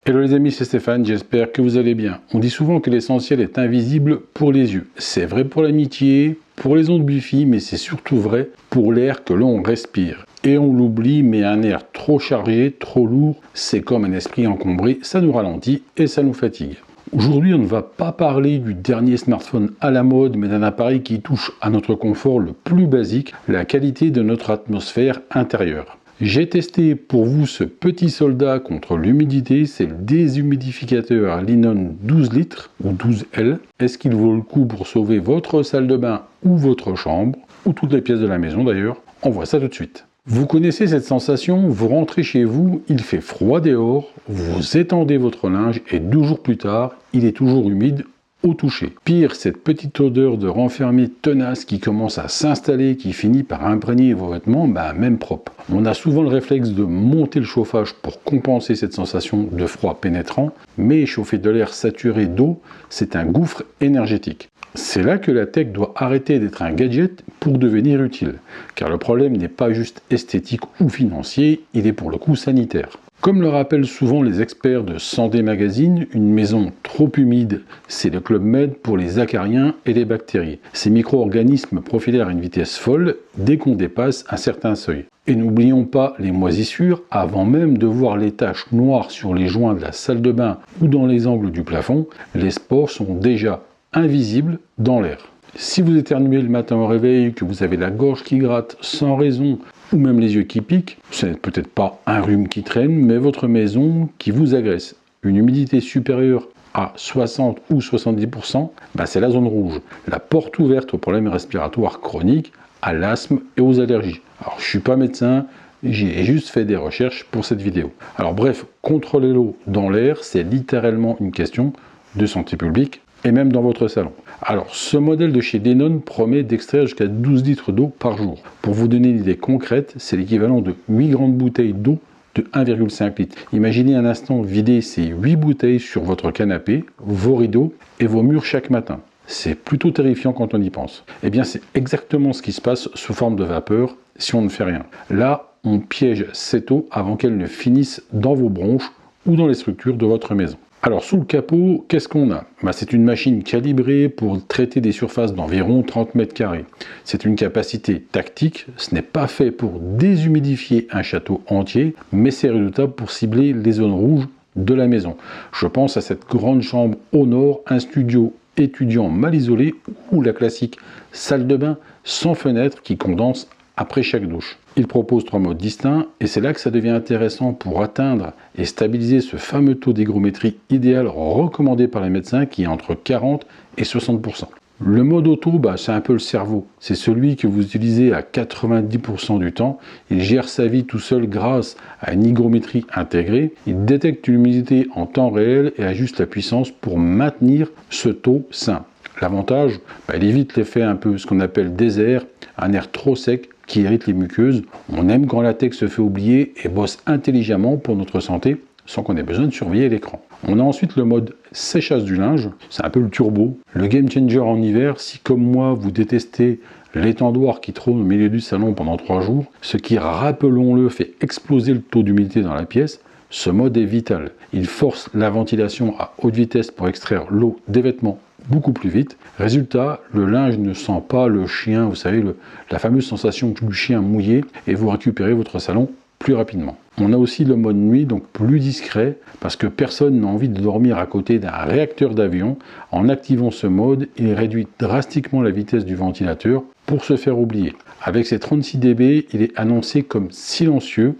Hello les amis, c'est Stéphane, j'espère que vous allez bien. On dit souvent que l'essentiel est invisible pour les yeux. C'est vrai pour l'amitié, pour les ondes Wi-Fi, mais c'est surtout vrai pour l'air que l'on respire. Et on l'oublie, mais un air trop chargé, trop lourd, c'est comme un esprit encombré, ça nous ralentit et ça nous fatigue. Aujourd'hui, on ne va pas parler du dernier smartphone à la mode, mais d'un appareil qui touche à notre confort le plus basique, la qualité de notre atmosphère intérieure. J'ai testé pour vous ce petit soldat contre l'humidité, c'est le déshumidificateur Linon 12 litres ou 12L. Est-ce qu'il vaut le coup pour sauver votre salle de bain ou votre chambre, ou toutes les pièces de la maison d'ailleurs? On voit ça tout de suite. Vous connaissez cette sensation, vous rentrez chez vous, il fait froid dehors, vous étendez votre linge et 2 jours plus tard, il est toujours humide au toucher. Pire, cette petite odeur de renfermé tenace qui commence à s'installer, qui finit par imprégner vos vêtements, même propres. On a souvent le réflexe de monter le chauffage pour compenser cette sensation de froid pénétrant, mais chauffer de l'air saturé d'eau, c'est un gouffre énergétique. C'est là que la tech doit arrêter d'être un gadget pour devenir utile, car le problème n'est pas juste esthétique ou financier, il est pour le coup sanitaire. Comme le rappellent souvent les experts de Santé Magazine, une maison trop humide, c'est le Club Med pour les acariens et les bactéries. Ces micro-organismes profilèrent à une vitesse folle dès qu'on dépasse un certain seuil. Et n'oublions pas les moisissures, avant même de voir les taches noires sur les joints de la salle de bain ou dans les angles du plafond, les spores sont déjà invisibles dans l'air. Si vous éternuez le matin au réveil, que vous avez la gorge qui gratte sans raison, ou même les yeux qui piquent, ce n'est peut-être pas un rhume qui traîne, mais votre maison qui vous agresse. Une humidité supérieure à 60 ou 70%, c'est la zone rouge. La porte ouverte aux problèmes respiratoires chroniques, à l'asthme et aux allergies. Alors je ne suis pas médecin, j'ai juste fait des recherches pour cette vidéo. Alors bref, contrôler l'eau dans l'air, c'est littéralement une question de santé publique, et même dans votre salon. Alors, ce modèle de chez Denon promet d'extraire jusqu'à 12 litres d'eau par jour. Pour vous donner une idée concrète, c'est l'équivalent de 8 grandes bouteilles d'eau de 1,5 litre. Imaginez un instant vider ces 8 bouteilles sur votre canapé, vos rideaux et vos murs chaque matin. C'est plutôt terrifiant quand on y pense. Eh bien, c'est exactement ce qui se passe sous forme de vapeur si on ne fait rien. Là, on piège cette eau avant qu'elle ne finisse dans vos bronches ou dans les structures de votre maison. Alors sous le capot, qu'est-ce qu'on a? C'est une machine calibrée pour traiter des surfaces d'environ 30 mètres carrés. C'est une capacité tactique, ce n'est pas fait pour déshumidifier un château entier, mais c'est redoutable pour cibler les zones rouges de la maison. Je pense à cette grande chambre au nord, un studio étudiant mal isolé ou la classique salle de bain sans fenêtre qui condense après chaque douche. Il propose 3 modes distincts et c'est là que ça devient intéressant pour atteindre et stabiliser ce fameux taux d'hygrométrie idéal recommandé par les médecins qui est entre 40 et 60%. Le mode auto, c'est un peu le cerveau. C'est celui que vous utilisez à 90% du temps. Il gère sa vie tout seul grâce à une hygrométrie intégrée. Il détecte l'humidité en temps réel et ajuste la puissance pour maintenir ce taux sain. L'avantage, il évite l'effet un peu ce qu'on appelle désert, un air trop sec qui irrite les muqueuses. On aime quand la tech se fait oublier et bosse intelligemment pour notre santé sans qu'on ait besoin de surveiller l'écran. On a ensuite le mode séchage du linge, c'est un peu le turbo, le game changer en hiver. Si comme moi vous détestez l'étendoir qui trône au milieu du salon pendant 3 jours, ce qui, rappelons-le, fait exploser le taux d'humidité dans la pièce, ce mode est vital. Il force la ventilation à haute vitesse pour extraire l'eau des vêtements beaucoup plus vite. Résultat, le linge ne sent pas le chien, vous savez, la fameuse sensation du chien mouillé, et vous récupérez votre salon plus rapidement. On a aussi le mode nuit, donc plus discret, parce que personne n'a envie de dormir à côté d'un réacteur d'avion. En activant ce mode, il réduit drastiquement la vitesse du ventilateur pour se faire oublier. Avec ses 36 dB, il est annoncé comme silencieux,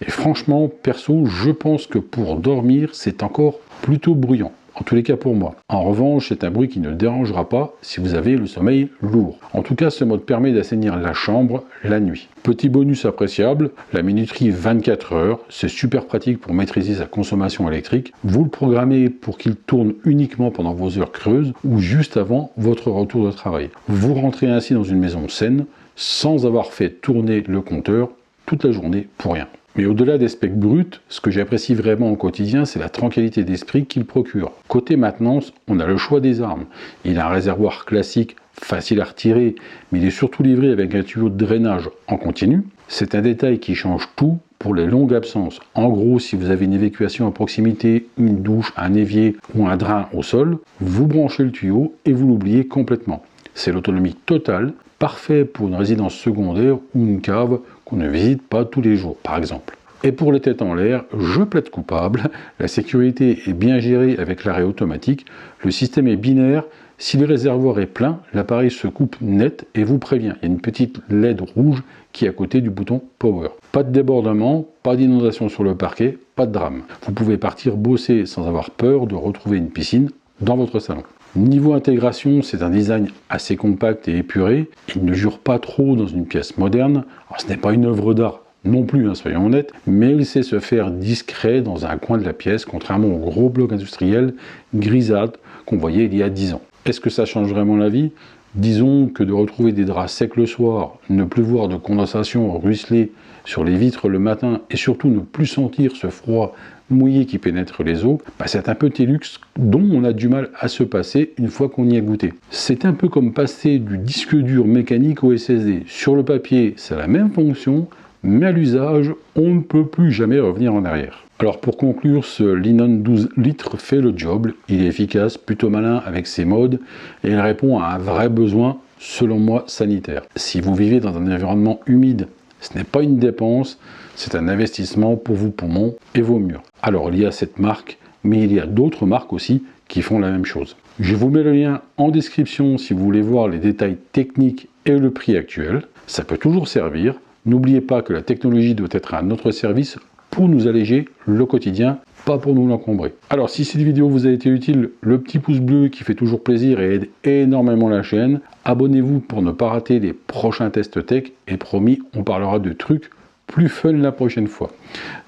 et franchement, perso, je pense que pour dormir, c'est encore plutôt bruyant. En tous les cas pour moi. En revanche, c'est un bruit qui ne dérangera pas si vous avez le sommeil lourd. En tout cas, ce mode permet d'assainir la chambre la nuit. Petit bonus appréciable, la minuterie 24 heures. C'est super pratique pour maîtriser sa consommation électrique. Vous le programmez pour qu'il tourne uniquement pendant vos heures creuses ou juste avant votre retour de travail. Vous rentrez ainsi dans une maison saine sans avoir fait tourner le compteur toute la journée pour rien. Mais au-delà des specs bruts, ce que j'apprécie vraiment au quotidien, c'est la tranquillité d'esprit qu'il procure. Côté maintenance, on a le choix des armes. Il a un réservoir classique, facile à retirer, mais il est surtout livré avec un tuyau de drainage en continu. C'est un détail qui change tout pour les longues absences. En gros, si vous avez une évacuation à proximité, une douche, un évier ou un drain au sol, vous branchez le tuyau et vous l'oubliez complètement. C'est l'autonomie totale, parfait pour une résidence secondaire ou une cave qu'on ne visite pas tous les jours, par exemple. Et pour les têtes en l'air, je plaide coupable, la sécurité est bien gérée avec l'arrêt automatique, le système est binaire, si le réservoir est plein, l'appareil se coupe net et vous prévient. Il y a une petite LED rouge qui est à côté du bouton Power. Pas de débordement, pas d'inondation sur le parquet, pas de drame. Vous pouvez partir bosser sans avoir peur de retrouver une piscine dans votre salon. Niveau intégration, c'est un design assez compact et épuré. Il ne jure pas trop dans une pièce moderne. Alors, ce n'est pas une œuvre d'art non plus, soyons honnêtes, mais il sait se faire discret dans un coin de la pièce, contrairement au gros bloc industriel grisâtre qu'on voyait il y a 10 ans. Est-ce que ça change vraiment la vie? Disons que de retrouver des draps secs le soir, ne plus voir de condensation ruisseler sur les vitres le matin et surtout ne plus sentir ce froid mouillé qui pénètre les os, c'est un petit luxe dont on a du mal à se passer une fois qu'on y a goûté. C'est un peu comme passer du disque dur mécanique au SSD. Sur le papier, c'est la même fonction, mais à l'usage, on ne peut plus jamais revenir en arrière. Alors pour conclure, ce Linon 12 litres fait le job, il est efficace, plutôt malin avec ses modes, et il répond à un vrai besoin, selon moi, sanitaire. Si vous vivez dans un environnement humide, ce n'est pas une dépense, c'est un investissement pour vos poumons et vos murs. Alors il y a cette marque, mais il y a d'autres marques aussi qui font la même chose. Je vous mets le lien en description si vous voulez voir les détails techniques et le prix actuel. Ça peut toujours servir. N'oubliez pas que la technologie doit être à notre service pour nous alléger le quotidien, pas pour nous l'encombrer. Alors si cette vidéo vous a été utile, le petit pouce bleu qui fait toujours plaisir et aide énormément la chaîne, abonnez-vous pour ne pas rater les prochains tests tech, et promis, on parlera de trucs plus fun la prochaine fois.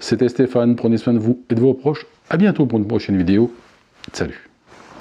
C'était Stéphane, prenez soin de vous et de vos proches, à bientôt pour une prochaine vidéo, salut.